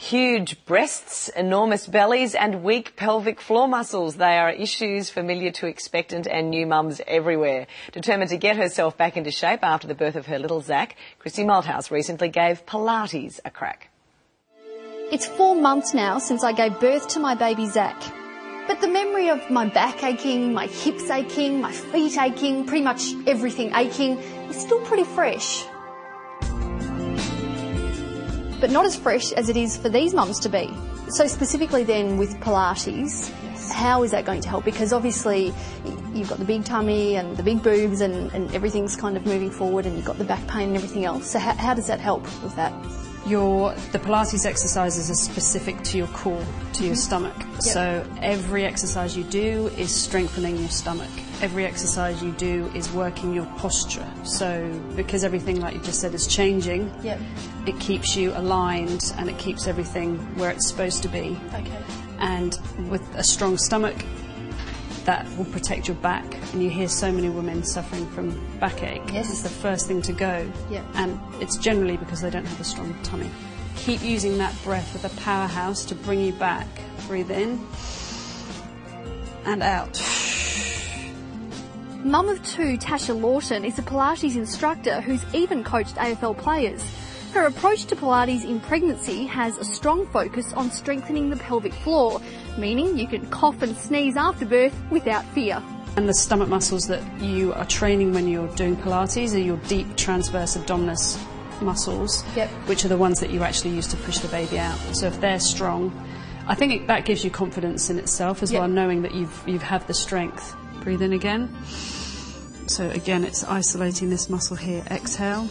Huge breasts, enormous bellies and weak pelvic floor muscles. They are issues familiar to expectant and new mums everywhere. Determined to get herself back into shape after the birth of her little Zach, Christy Malthouse recently gave Pilates a crack. It's 4 months now since I gave birth to my baby Zach. But the memory of my back aching, my hips aching, my feet aching, pretty much everything aching is still pretty fresh. But not as fresh as it is for these mums to be. So specifically then with Pilates, how is that going to help? Because obviously you've got the big tummy and the big boobs and everything's kind of moving forward and you've got the back pain and everything else. So how does that help with that? The Pilates exercises are specific to your core, to your stomach. Yep. So every exercise you do is strengthening your stomach. Every exercise you do is working your posture. So because everything, like you just said, is changing, it keeps you aligned and it keeps everything where it's supposed to be. Okay. And with a strong stomach, that will protect your back. And you hear so many women suffering from backache. Yes. It's the first thing to go. Yeah. And it's generally because they don't have a strong tummy. Keep using that breath with a powerhouse to bring you back. Breathe in and out. Mum of 2, Tasha Lawton, is a Pilates instructor who's even coached AFL players. Her approach to Pilates in pregnancy has a strong focus on strengthening the pelvic floor, meaning you can cough and sneeze after birth without fear. And the stomach muscles that you are training when you're doing Pilates are your deep transverse abdominis muscles, which are the ones that you actually use to push the baby out. So if they're strong, I think that gives you confidence in itself as well, knowing that you have the strength. Breathe in again. So again, it's isolating this muscle here. Exhale.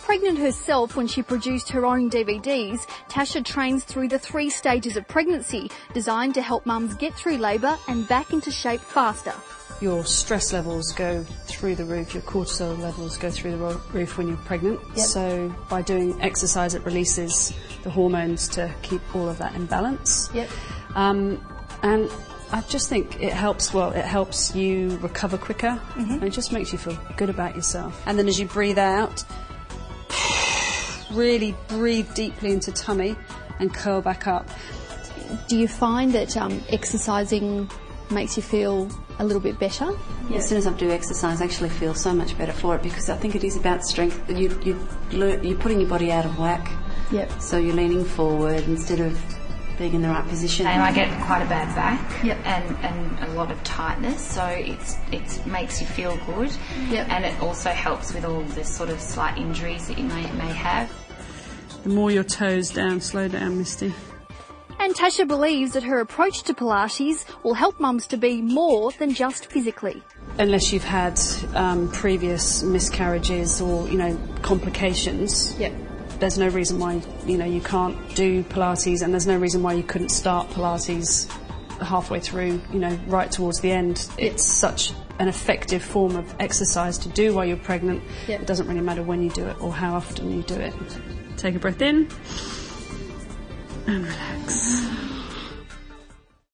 Pregnant herself when she produced her own DVDs, Tasha trains through the 3 stages of pregnancy, designed to help mums get through labour and back into shape faster. Your stress levels go through the roof, your cortisol levels go through the roof when you're pregnant. So by doing exercise, it releases the hormones to keep all of that in balance. And I just think it helps you recover quicker. And it just makes you feel good about yourself. And then as you breathe out, really breathe deeply into tummy and curl back up. Do you find that exercising makes you feel a little bit better? As soon as I do exercise, I actually feel so much better for it, because I think it is about strength. You're putting your body out of whack. So you're leaning forward instead of being in the right position. And I get quite a bad back and a lot of tightness, so it makes you feel good. And it also helps with all the sort of slight injuries that you may have. The more your toes down, slow down, Misty. And Tasha believes that her approach to Pilates will help mums to be more than just physically. Unless you've had previous miscarriages or, complications, there's no reason why, you can't do Pilates, and there's no reason why you couldn't start Pilates halfway through, right towards the end. It's such an effective form of exercise to do while you're pregnant. It doesn't really matter when you do it or how often you do it. Take a breath in and relax.